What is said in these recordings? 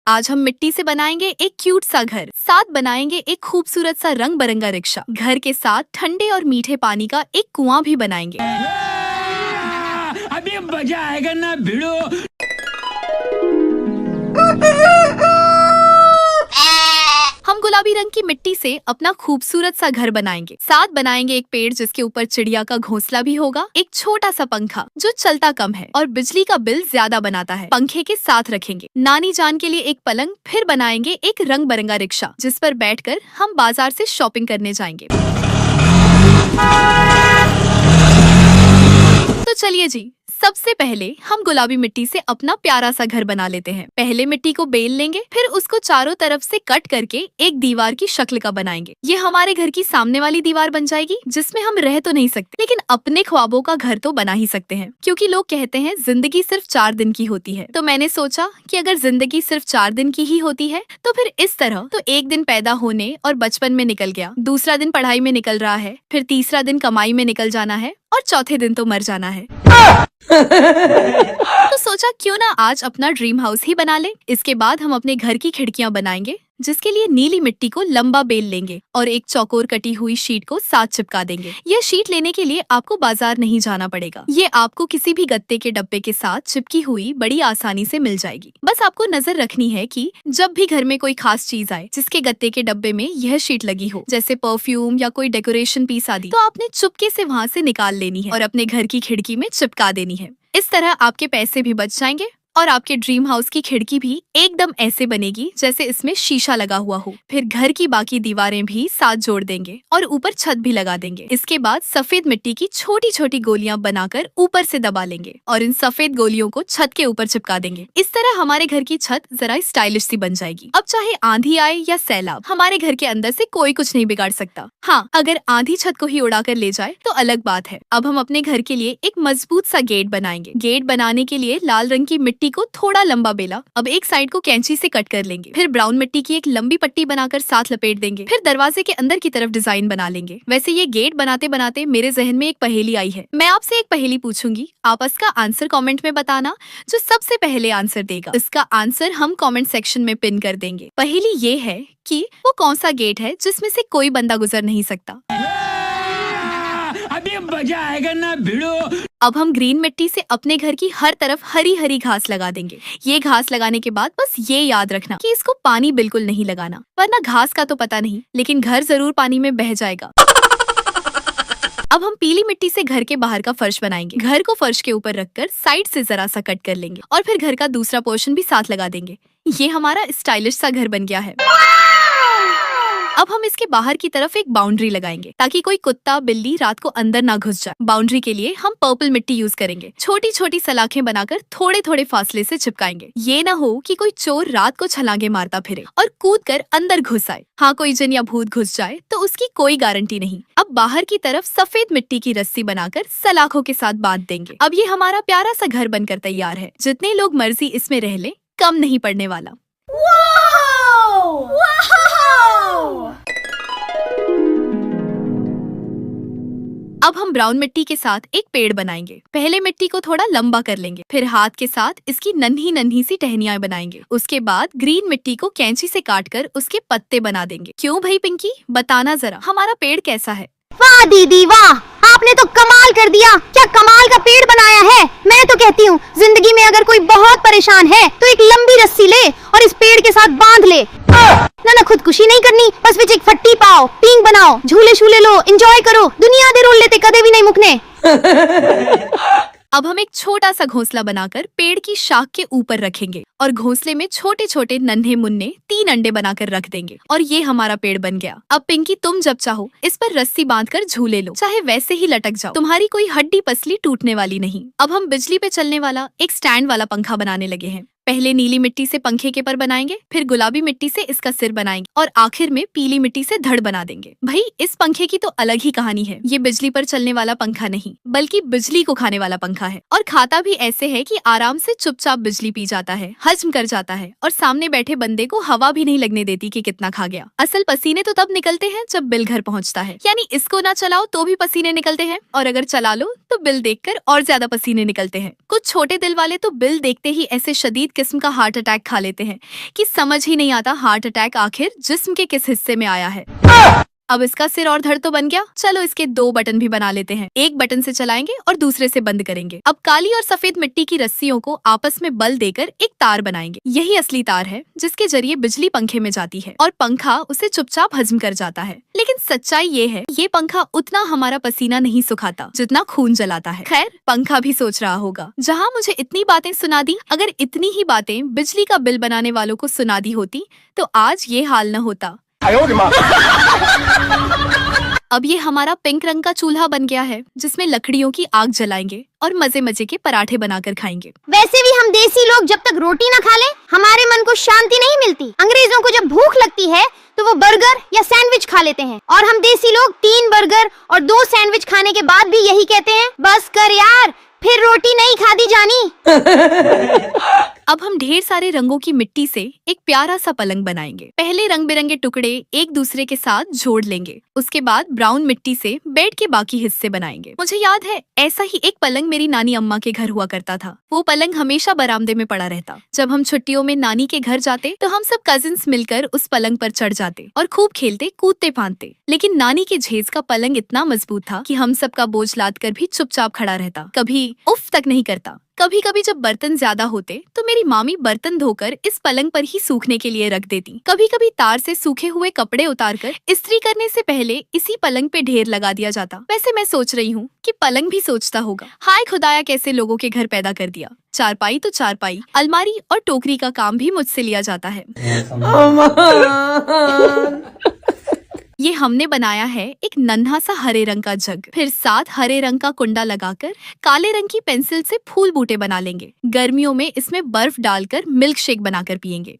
आज हम मिट्टी से बनाएंगे एक क्यूट सा घर, साथ बनाएंगे एक खूबसूरत सा रंग बिरंगा रिक्शा। घर के साथ ठंडे और मीठे पानी का एक कुआं भी बनाएंगे। अभी मजा आएगा ना भिड़ो। हम गुलाबी रंग की मिट्टी से अपना खूबसूरत सा घर बनाएंगे। साथ बनाएंगे एक पेड़ जिसके ऊपर चिड़िया का घोंसला भी होगा, एक छोटा सा पंखा जो चलता कम है और बिजली का बिल ज्यादा बनाता है, पंखे के साथ रखेंगे। नानी जान के लिए एक पलंग, फिर बनाएंगे एक रंग बिरंगा रिक्शा जिस पर बैठकर हम बाजार से शॉपिंग करने जाएंगे। तो चलिए जी, सबसे पहले हम गुलाबी मिट्टी से अपना प्यारा सा घर बना लेते हैं। पहले मिट्टी को बेल लेंगे, फिर उसको चारों तरफ से कट करके एक दीवार की शक्ल का बनाएंगे। ये हमारे घर की सामने वाली दीवार बन जाएगी जिसमें हम रह तो नहीं सकते, लेकिन अपने ख्वाबों का घर तो बना ही सकते हैं, क्योंकि लोग कहते हैं जिंदगी सिर्फ 4 दिन की होती है। तो मैंने सोचा कि अगर जिंदगी सिर्फ 4 दिन की ही होती है तो फिर इस तरह तो एक दिन पैदा होने और बचपन में निकल गया, दूसरा दिन पढ़ाई में निकल रहा है, फिर तीसरा दिन कमाई में निकल जाना है और चौथे दिन तो मर जाना है। तो सोचा क्यों ना आज अपना ड्रीम हाउस ही बना ले। इसके बाद हम अपने घर की खिड़कियां बनाएंगे, जिसके लिए नीली मिट्टी को लंबा बेल लेंगे और एक चौकोर कटी हुई शीट को साथ चिपका देंगे। यह शीट लेने के लिए आपको बाजार नहीं जाना पड़ेगा, ये आपको किसी भी गत्ते के डब्बे के साथ चिपकी हुई बड़ी आसानी से मिल जाएगी। बस आपको नजर रखनी है कि जब भी घर में कोई खास चीज आए जिसके गत्ते के डब्बे में यह शीट लगी हो, जैसे परफ्यूम या कोई डेकोरेशन पीस आदि, तो आपने चुपके से वहाँ से निकाल लेनी है और अपने घर की खिड़की में चिपका देनी है। इस तरह आपके पैसे भी बच जाएंगे और आपके ड्रीम हाउस की खिड़की भी एकदम ऐसे बनेगी जैसे इसमें शीशा लगा हुआ हो। फिर घर की बाकी दीवारें भी साथ जोड़ देंगे और ऊपर छत भी लगा देंगे। इसके बाद सफेद मिट्टी की छोटी छोटी गोलियां बनाकर ऊपर से दबा लेंगे और इन सफेद गोलियों को छत के ऊपर चिपका देंगे। इस तरह हमारे घर की छत जरा स्टाइलिश सी बन जाएगी। अब चाहे आंधी आए या सैलाब, हमारे घर के अंदर से कोई कुछ नहीं बिगाड़ सकता। हाँ, अगर आंधी छत को ही उड़ा कर ले जाए तो अलग बात है। अब हम अपने घर के लिए एक मजबूत सा गेट बनाएंगे। गेट बनाने के लिए लाल रंग की मिट्टी को थोड़ा लंबा बेला, अब एक साइड को कैंची से कट कर लेंगे। फिर ब्राउन मिट्टी की एक लंबी पट्टी बनाकर साथ लपेट देंगे। फिर दरवाजे के अंदर की तरफ डिजाइन बना लेंगे। वैसे ये गेट बनाते बनाते मेरे जहन में एक पहेली आई है। मैं आपसे एक पहेली पूछूंगी, आप इसका आंसर कमेंट में बताना। जो सबसे पहले आंसर देगा इसका आंसर हम कमेंट सेक्शन में पिन कर देंगे। पहेली ये है कि वो कौन सा गेट है जिसमें से कोई बंदा गुजर नहीं सकता। अभी मजा आएगा ना भिड़ो। अब हम ग्रीन मिट्टी से अपने घर की हर तरफ हरी हरी घास लगा देंगे। ये घास लगाने के बाद बस ये याद रखना कि इसको पानी बिल्कुल नहीं लगाना, वरना घास का तो पता नहीं लेकिन घर जरूर पानी में बह जाएगा। अब हम पीली मिट्टी से घर के बाहर का फर्श बनाएंगे। घर को फर्श के ऊपर रखकर साइड से जरा सा कट कर लेंगे और फिर घर का दूसरा पोर्शन भी साथ लगा देंगे। ये हमारा स्टाइलिश सा घर बन गया है। अब हम इसके बाहर की तरफ एक बाउंड्री लगाएंगे ताकि कोई कुत्ता बिल्ली रात को अंदर ना घुस जाए। बाउंड्री के लिए हम पर्पल मिट्टी यूज करेंगे। छोटी छोटी सलाखें बनाकर थोड़े थोड़े फासले से चिपकाएंगे। ये ना हो कि कोई चोर रात को छलांगे मारता फिरे और कूद कर अंदर घुस आए। हाँ, कोई जिन या भूत घुस जाए तो उसकी कोई गारंटी नहीं। अब बाहर की तरफ सफेद मिट्टी की रस्सी बनाकर सलाखों के साथ बांध देंगे। अब ये हमारा प्यारा सा घर बनकर तैयार है। जितने लोग मर्जी इसमें रह ले, कम नहीं पड़ने वाला। अब हम ब्राउन मिट्टी के साथ एक पेड़ बनाएंगे। पहले मिट्टी को थोड़ा लंबा कर लेंगे, फिर हाथ के साथ इसकी नन्ही नन्ही सी टहनियां बनाएंगे। उसके बाद ग्रीन मिट्टी को कैंची से काटकर उसके पत्ते बना देंगे। क्यों भाई पिंकी, बताना जरा हमारा पेड़ कैसा है? वाह दीदी वाह, आपने तो कमाल कर दिया। क्या कमाल का पेड़ बनाया है। मैं तो कहती हूँ जिंदगी में अगर कोई बहुत परेशान है तो एक लंबी रस्सी ले और इस पेड़ के साथ बांध ले। ना खुदकुशी नहीं करनी, बस विच एक फट्टी पाओ, पींग बनाओ, झूले शूले लो, एंजॉय करो, दुनिया दे रोल लेते कदे भी नहीं मुकने। अब हम एक छोटा सा घोंसला बनाकर पेड़ की शाख के ऊपर रखेंगे और घोंसले में छोटे छोटे नन्हे मुन्ने 3 अंडे बनाकर रख देंगे और ये हमारा पेड़ बन गया। अब पिंकी, तुम जब चाहो इस पर रस्सी बांधकर झूले लो, चाहे वैसे ही लटक जाओ, तुम्हारी कोई हड्डी पसली टूटने वाली नहीं। अब हम बिजली पे चलने वाला एक स्टैंड वाला पंखा बनाने लगे हैं। पहले नीली मिट्टी से पंखे के पर बनाएंगे, फिर गुलाबी मिट्टी से इसका सिर बनाएंगे और आखिर में पीली मिट्टी से धड़ बना देंगे। भाई, इस पंखे की तो अलग ही कहानी है। ये बिजली पर चलने वाला पंखा नहीं, बल्कि बिजली को खाने वाला पंखा है और खाता भी ऐसे है कि आराम से चुपचाप बिजली पी जाता है, हजम कर जाता है और सामने बैठे बंदे को हवा भी नहीं लगने देती कि कितना खा गया। असल पसीने तो तब निकलते हैं जब बिल घर पहुँचता है, यानी इसको ना चलाओ तो भी पसीने निकलते हैं और अगर चला लो तो बिल देखकर और ज्यादा पसीने निकलते हैं। कुछ छोटे दिल वाले तो बिल देखते ही ऐसे शदीद किस्म का हार्ट अटैक खा लेते हैं कि समझ ही नहीं आता हार्ट अटैक आखिर जिस्म के किस हिस्से में आया है। अब इसका सिर और धड़ तो बन गया, चलो इसके 2 बटन भी बना लेते हैं। एक बटन से चलाएंगे और दूसरे से बंद करेंगे। अब काली और सफेद मिट्टी की रस्सियों को आपस में बल देकर एक तार बनाएंगे। यही असली तार है जिसके जरिए बिजली पंखे में जाती है और पंखा उसे चुपचाप हजम कर जाता है। लेकिन सच्चाई ये है, ये पंखा उतना हमारा पसीना नहीं सुखाता जितना खून जलाता है। खैर, पंखा भी सोच रहा होगा, जहाँ मुझे इतनी बातें सुना दी, अगर इतनी ही बातें बिजली का बिल बनाने वालों को सुना दी होती तो आज ये हाल न होता। अब ये हमारा पिंक रंग का चूल्हा बन गया है जिसमें लकड़ियों की आग जलाएंगे और मजे मजे के पराठे बनाकर खाएंगे। वैसे भी हम देसी लोग जब तक रोटी न खा लें, हमारे मन को शांति नहीं मिलती। अंग्रेजों को जब भूख लगती है तो वो बर्गर या सैंडविच खा लेते हैं, और हम देसी लोग 3 बर्गर और 2 सैंडविच खाने के बाद भी यही कहते हैं, बस कर यार, फिर रोटी नहीं खादी जानी। अब हम ढेर सारे रंगों की मिट्टी से एक प्यारा सा पलंग बनाएंगे। पहले रंग बिरंगे टुकड़े एक दूसरे के साथ जोड़ लेंगे। उसके बाद ब्राउन मिट्टी से बेड के बाकी हिस्से बनाएंगे। मुझे याद है, ऐसा ही एक पलंग मेरी नानी अम्मा के घर हुआ करता था। वो पलंग हमेशा बरामदे में पड़ा रहता। जब हम छुट्टियों में नानी के घर जाते तो हम सब कजिन्स मिलकर उस पलंग पर चढ़ जाते और खूब खेलते कूदते फांदते। लेकिन नानी के झेज का पलंग इतना मजबूत था कि हम सब का बोझ लाद कर भी चुपचाप खड़ा रहता, कभी उफ तक नहीं करता। कभी कभी जब बर्तन ज्यादा होते तो मेरी मामी बर्तन धोकर इस पलंग पर ही सूखने के लिए रख देती। कभी कभी तार से सूखे हुए कपड़े उतारकर इस्त्री करने से पहले इसी पलंग पे ढेर लगा दिया जाता। वैसे मैं सोच रही हूँ कि पलंग भी सोचता होगा, हाय खुदाया कैसे लोगों के घर पैदा कर दिया। चारपाई तो चारपाई, अलमारी और टोकरी का काम भी मुझसे लिया जाता है। ये हमने बनाया है एक नन्हा सा हरे रंग का जग, फिर साथ हरे रंग का कुंडा लगाकर काले रंग की पेंसिल से फूल बूटे बना लेंगे। गर्मियों में इसमें बर्फ डालकर मिल्क शेक बनाकर पियेंगे।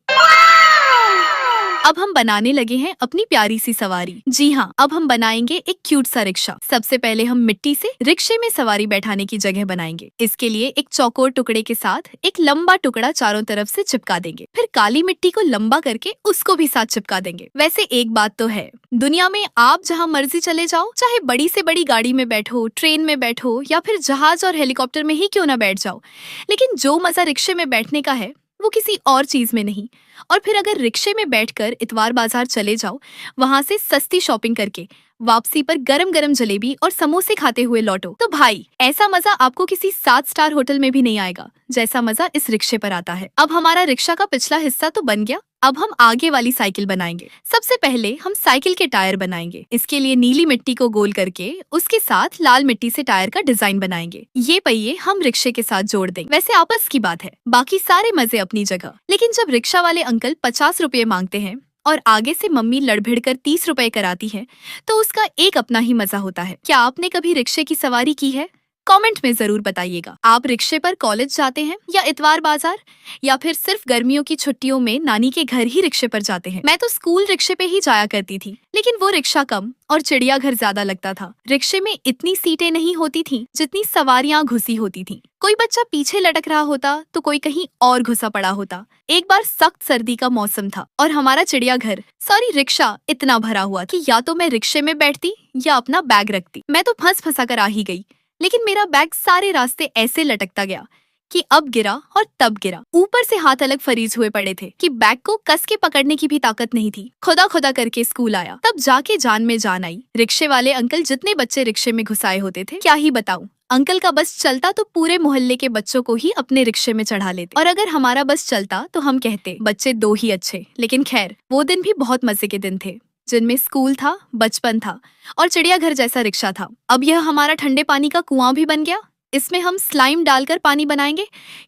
अब हम बनाने लगे हैं अपनी प्यारी सी सवारी। जी हाँ, अब हम बनाएंगे एक क्यूट सा रिक्शा। सबसे पहले हम मिट्टी से रिक्शे में सवारी बैठाने की जगह बनाएंगे। इसके लिए एक चौकोर टुकड़े के साथ एक लंबा टुकड़ा चारों तरफ से चिपका देंगे। फिर काली मिट्टी को लंबा करके उसको भी साथ चिपका देंगे। वैसे एक बात तो है, दुनिया में आप जहाँ मर्जी चले जाओ, चाहे बड़ी से बड़ी गाड़ी में बैठो, ट्रेन में बैठो या फिर जहाज और हेलीकॉप्टर में ही क्यों ना बैठ जाओ, लेकिन जो मजा रिक्शे में बैठने का है वो किसी और चीज में नहीं। और फिर अगर रिक्शे में बैठकर इतवार बाजार चले जाओ, वहां से सस्ती शॉपिंग करके वापसी पर गरम गरम जलेबी और समोसे खाते हुए लौटो, तो भाई ऐसा मजा आपको किसी 7 स्टार होटल में भी नहीं आएगा जैसा मजा इस रिक्शे पर आता है। अब हमारा रिक्शा का पिछला हिस्सा तो बन गया, अब हम आगे वाली साइकिल बनाएंगे। सबसे पहले हम साइकिल के टायर बनाएंगे। इसके लिए नीली मिट्टी को गोल करके उसके साथ लाल मिट्टी से टायर का डिजाइन बनाएंगे। ये पहिए हम रिक्शे के साथ जोड़ देंगे। वैसे आपस की बात है, बाकी सारे मजे अपनी जगह। लेकिन जब रिक्शा वाले अंकल 50 रुपये मांगते हैं और आगे से मम्मी लड़भिड़ कर 30 रुपए कराती है, तो उसका एक अपना ही मजा होता है। क्या आपने कभी रिक्शे की सवारी की है? कमेंट में जरूर बताइएगा। आप रिक्शे पर कॉलेज जाते हैं या इतवार बाजार, या फिर सिर्फ गर्मियों की छुट्टियों में नानी के घर ही रिक्शे पर जाते हैं? मैं तो स्कूल रिक्शे पे ही जाया करती थी, लेकिन वो रिक्शा कम और चिड़ियाघर ज्यादा लगता था। रिक्शे में इतनी सीटें नहीं होती थी जितनी सवारियां घुसी होती थी। कोई बच्चा पीछे लटक रहा होता तो कोई कहीं और घुसा पड़ा होता। एक बार सख्त सर्दी का मौसम था और हमारा चिड़ियाघर रिक्शा इतना भरा हुआ कि या तो मैं रिक्शे में बैठती या अपना बैग रखती। मैं तो फंसा कर आ ही गई, लेकिन मेरा बैग सारे रास्ते ऐसे लटकता गया कि अब गिरा और तब गिरा। ऊपर से हाथ अलग फरीज हुए पड़े थे कि बैग को कस के पकड़ने की भी ताकत नहीं थी। खुदा खुदा करके स्कूल आया, तब जाके जान में जान आई। रिक्शे वाले अंकल जितने बच्चे रिक्शे में घुसाए होते थे, क्या ही बताऊं। अंकल का बस चलता तो पूरे मोहल्ले के बच्चों को ही अपने रिक्शे में चढ़ा लेते, और अगर हमारा बस चलता तो हम कहते बच्चे 2 ही अच्छे। लेकिन खैर, वो दिन भी बहुत मजे के दिन थे, जिनमें स्कूल था, बचपन था और चिड़ियाघर जैसा रिक्शा था। अब यह हमारा ठंडे पानी का कुआं भी बन गया। इसमें हम स्लाइम डालकर पानी बनाएंगे,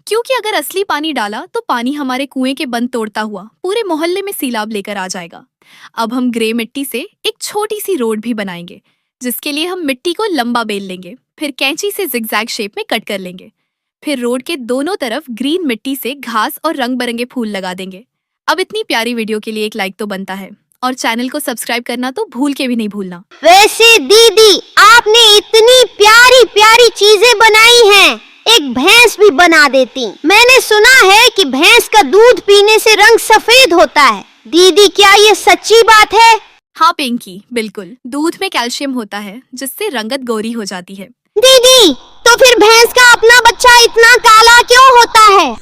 क्योंकि अगर असली पानी डाला तो पानी हमारे कुएं के बंद तोड़ता हुआ पूरे मोहल्ले में सैलाब लेकर आ जाएगा। अब हम ग्रे मिट्टी से एक छोटी सी रोड भी बनाएंगे, जिसके लिए हम मिट्टी को लंबा बेल लेंगे, फिर कैंची से जिगजैग शेप में कट कर लेंगे। फिर रोड के दोनों तरफ ग्रीन मिट्टी से घास और रंग बिरंगे फूल लगा देंगे। अब इतनी प्यारी वीडियो के लिए एक लाइक तो बनता है, और चैनल को सब्सक्राइब करना तो भूल के भी नहीं भूलना। वैसे दीदी, आपने इतनी प्यारी प्यारी चीजें बनाई हैं, एक भैंस भी बना देती। मैंने सुना है कि भैंस का दूध पीने से रंग सफेद होता है। दीदी, क्या ये सच्ची बात है? हाँ पिंकी, बिल्कुल। दूध में कैल्शियम होता है, जिससे रंगत गोरी हो जाती है। दीदी, तो फिर भैंस का अपना बच्चा इतना काला क्यों होता है?